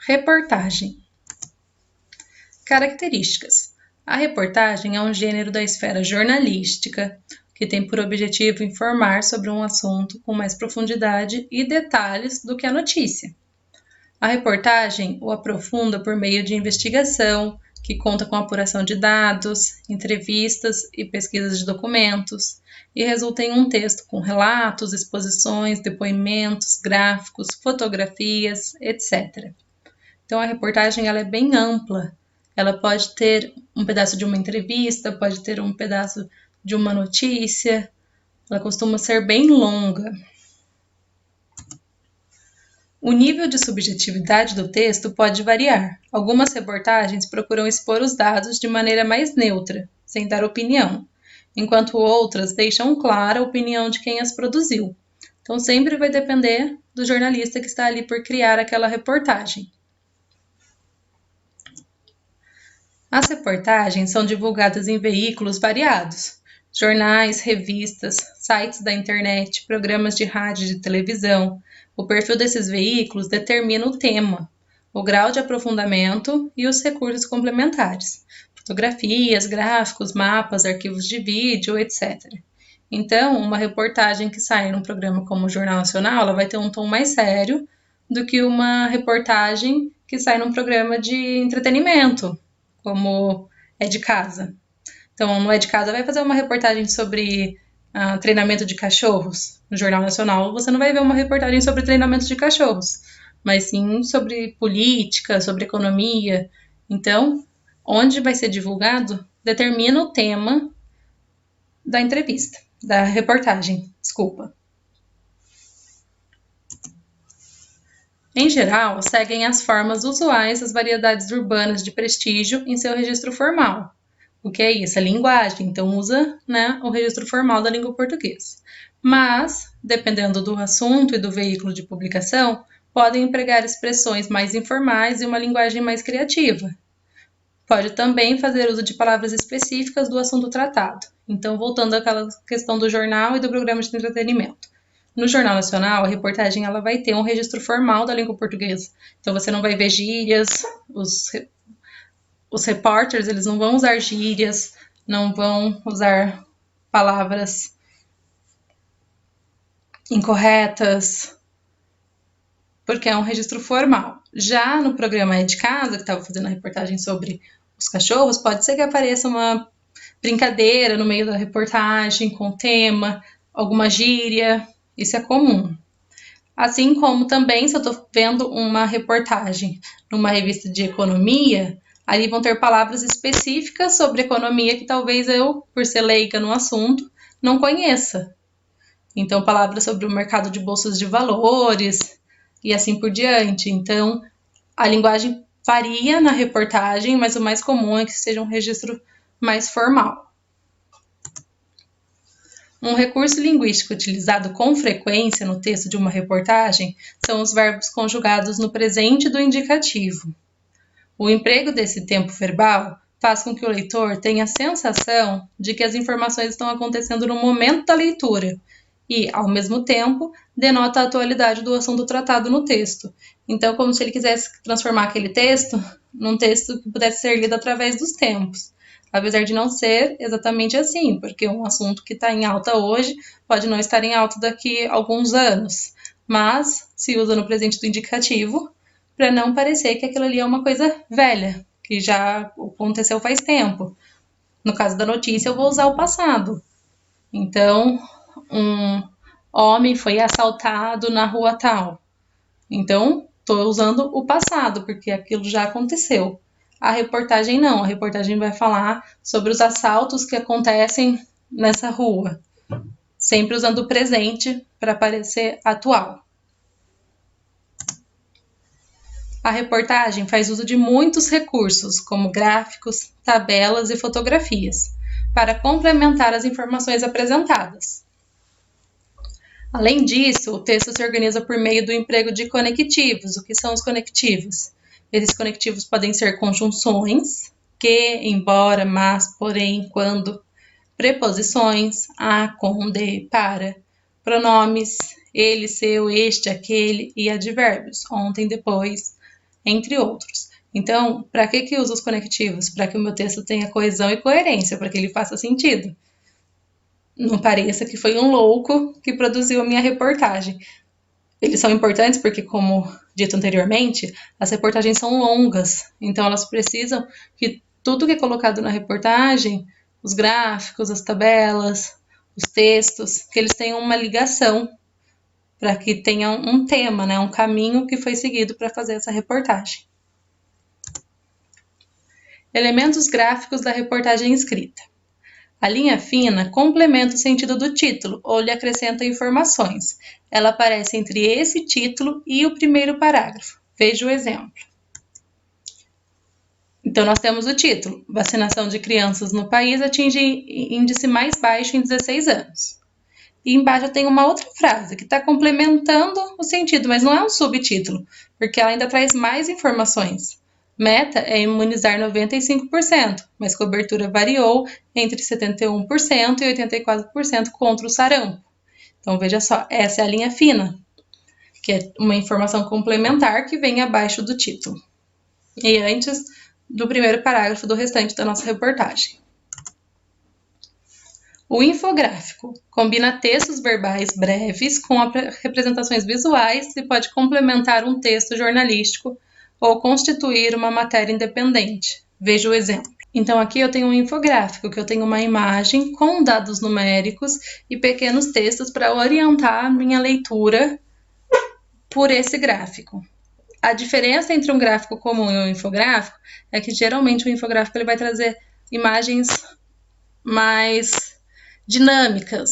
Reportagem. Características. A reportagem é um gênero da esfera jornalística que tem por objetivo informar sobre um assunto com mais profundidade e detalhes do que a notícia. A reportagem o aprofunda por meio de investigação, que conta com a apuração de dados, entrevistas e pesquisas de documentos, e resulta em um texto com relatos, exposições, depoimentos, gráficos, fotografias, etc. Então, a reportagem ela é bem ampla. Ela pode ter um pedaço de uma entrevista, pode ter um pedaço de uma notícia. Ela costuma ser bem longa. O nível de subjetividade do texto pode variar. Algumas reportagens procuram expor os dados de maneira mais neutra, sem dar opinião, enquanto outras deixam clara a opinião de quem as produziu. Então, sempre vai depender do jornalista que está ali por criar aquela reportagem. As reportagens são divulgadas em veículos variados: jornais, revistas, sites da internet, programas de rádio e de televisão. O perfil desses veículos determina o tema, o grau de aprofundamento e os recursos complementares: fotografias, gráficos, mapas, arquivos de vídeo, etc. Então, uma reportagem que sai num programa como o Jornal Nacional, ela vai ter um tom mais sério do que uma reportagem que sai num programa de entretenimento, como É de Casa. Então, no É de Casa vai fazer uma reportagem sobre treinamento de cachorros. No Jornal Nacional, você não vai ver uma reportagem sobre treinamento de cachorros, mas sim sobre política, sobre economia. Então, onde vai ser divulgado determina o tema da entrevista, da reportagem, desculpa. Em geral, seguem as formas usuais das variedades urbanas de prestígio em seu registro formal. O que é isso? A linguagem. Então, usa o registro formal da língua portuguesa. Mas, dependendo do assunto e do veículo de publicação, podem empregar expressões mais informais e uma linguagem mais criativa. Pode também fazer uso de palavras específicas do assunto tratado. Então, voltando àquela questão do jornal e do programa de entretenimento. No Jornal Nacional, a reportagem ela vai ter um registro formal da língua portuguesa. Então, você não vai ver gírias, os repórteres eles não vão usar gírias, não vão usar palavras incorretas, porque é um registro formal. Já no programa É de Casa, que estava fazendo a reportagem sobre os cachorros, pode ser que apareça uma brincadeira no meio da reportagem com o tema, alguma gíria, isso é comum. Assim como também, se eu estou vendo uma reportagem numa revista de economia, ali vão ter palavras específicas sobre economia que talvez eu, por ser leiga no assunto, não conheça. Então, palavras sobre o mercado de bolsas de valores e assim por diante. Então, a linguagem varia na reportagem, mas o mais comum é que seja um registro mais formal. Um recurso linguístico utilizado com frequência no texto de uma reportagem são os verbos conjugados no presente do indicativo. O emprego desse tempo verbal faz com que o leitor tenha a sensação de que as informações estão acontecendo no momento da leitura e, ao mesmo tempo, denota a atualidade do assunto tratado no texto. Então, como se ele quisesse transformar aquele texto num texto que pudesse ser lido através dos tempos. Apesar de não ser exatamente assim, porque um assunto que está em alta hoje pode não estar em alta daqui a alguns anos, mas se usa no presente do indicativo para não parecer que aquilo ali é uma coisa velha, que já aconteceu faz tempo. No caso da notícia, eu vou usar o passado. Então, um homem foi assaltado na rua tal. Então, estou usando o passado, porque aquilo já aconteceu. A reportagem não, a reportagem vai falar sobre os assaltos que acontecem nessa rua, sempre usando o presente para parecer atual. A reportagem faz uso de muitos recursos, como gráficos, tabelas e fotografias, para complementar as informações apresentadas. Além disso, o texto se organiza por meio do emprego de conectivos. O que são os conectivos? Esses conectivos podem ser conjunções, que, embora, mas, porém, quando, preposições, a, com, de, para, pronomes, ele, seu, este, aquele e advérbios, ontem, depois, entre outros. Então, para que uso os conectivos? Para que o meu texto tenha coesão e coerência, para que ele faça sentido. Não pareça que foi um louco que produziu a minha reportagem. Eles são importantes porque, como dito anteriormente, as reportagens são longas, então elas precisam que tudo que é colocado na reportagem, os gráficos, as tabelas, os textos, que eles tenham uma ligação para que tenham um tema, né, um caminho que foi seguido para fazer essa reportagem. Elementos gráficos da reportagem escrita. A linha fina complementa o sentido do título ou lhe acrescenta informações. Ela aparece entre esse título e o primeiro parágrafo. Veja o exemplo. Então, nós temos o título: Vacinação de crianças no país atinge índice mais baixo em 16 anos. E embaixo tem uma outra frase que está complementando o sentido, mas não é um subtítulo, porque ela ainda traz mais informações. Meta é imunizar 95%, mas cobertura variou entre 71% e 84% contra o sarampo. Então, veja só, essa é a linha fina, que é uma informação complementar que vem abaixo do título e antes do primeiro parágrafo do restante da nossa reportagem. O infográfico combina textos verbais breves com representações visuais e pode complementar um texto jornalístico ou constituir uma matéria independente. Veja o exemplo. Então, aqui eu tenho um infográfico, que eu tenho uma imagem com dados numéricos e pequenos textos para orientar a minha leitura por esse gráfico. A diferença entre um gráfico comum e um infográfico é que, geralmente, o infográfico ele vai trazer imagens mais dinâmicas,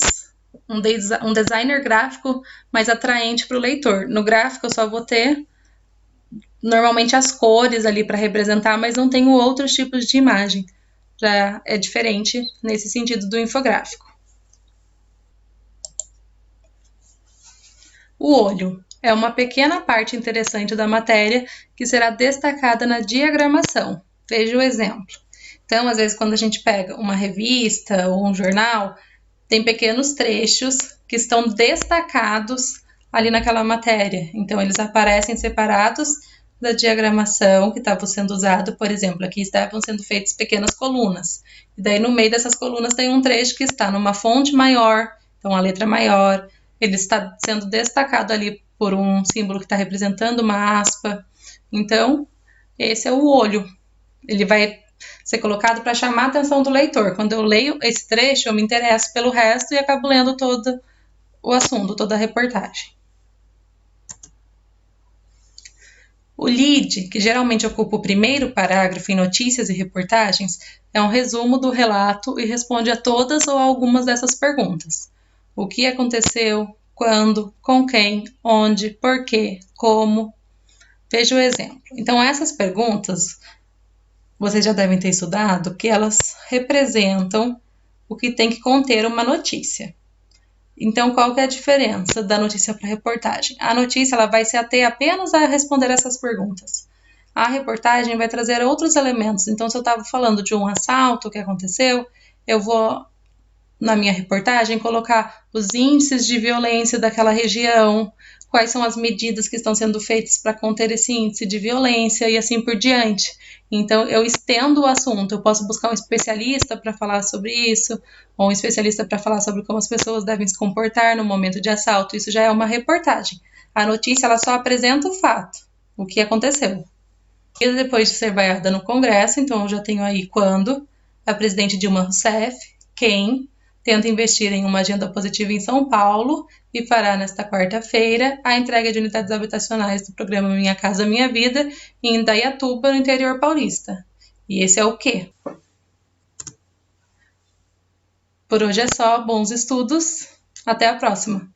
um designer gráfico mais atraente para o leitor. No gráfico, eu só vou ter normalmente as cores ali para representar, mas não tenho outros tipos de imagem. Já é diferente nesse sentido do infográfico. O olho é uma pequena parte interessante da matéria que será destacada na diagramação. Veja o exemplo. Então, às vezes, quando a gente pega uma revista ou um jornal, tem pequenos trechos que estão destacados ali naquela matéria. Então, eles aparecem separados da diagramação que estava sendo usado. Por exemplo, aqui estavam sendo feitas pequenas colunas. E daí, no meio dessas colunas, tem um trecho que está numa fonte maior, então a letra maior. Ele está sendo destacado ali por um símbolo que está representando uma aspa. Então, esse é o olho. Ele vai ser colocado para chamar a atenção do leitor. Quando eu leio esse trecho, eu me interesso pelo resto e acabo lendo todo o assunto, toda a reportagem. O lead, que geralmente ocupa o primeiro parágrafo em notícias e reportagens, é um resumo do relato e responde a todas ou algumas dessas perguntas. O que aconteceu, quando, com quem, onde, por quê, como. Veja o exemplo. Então, essas perguntas, vocês já devem ter estudado, que elas representam o que tem que conter uma notícia. Então, qual que é a diferença da notícia para a reportagem? A notícia ela vai se ater apenas a responder essas perguntas. A reportagem vai trazer outros elementos. Então, se eu estava falando de um assalto que aconteceu, eu vou, na minha reportagem, colocar os índices de violência daquela região, quais são as medidas que estão sendo feitas para conter esse índice de violência e assim por diante. Então, eu estendo o assunto, eu posso buscar um especialista para falar sobre isso, ou um especialista para falar sobre como as pessoas devem se comportar no momento de assalto. Isso já é uma reportagem. A notícia, ela só apresenta o fato, o que aconteceu. E depois de ser vaiada no Congresso, então eu já tenho aí quando a presidente Dilma Rousseff, quem tenta investir em uma agenda positiva em São Paulo e fará nesta quarta-feira a entrega de unidades habitacionais do programa Minha Casa Minha Vida em Indaiatuba, no interior paulista. E esse é o quê? Por hoje é só, bons estudos, até a próxima!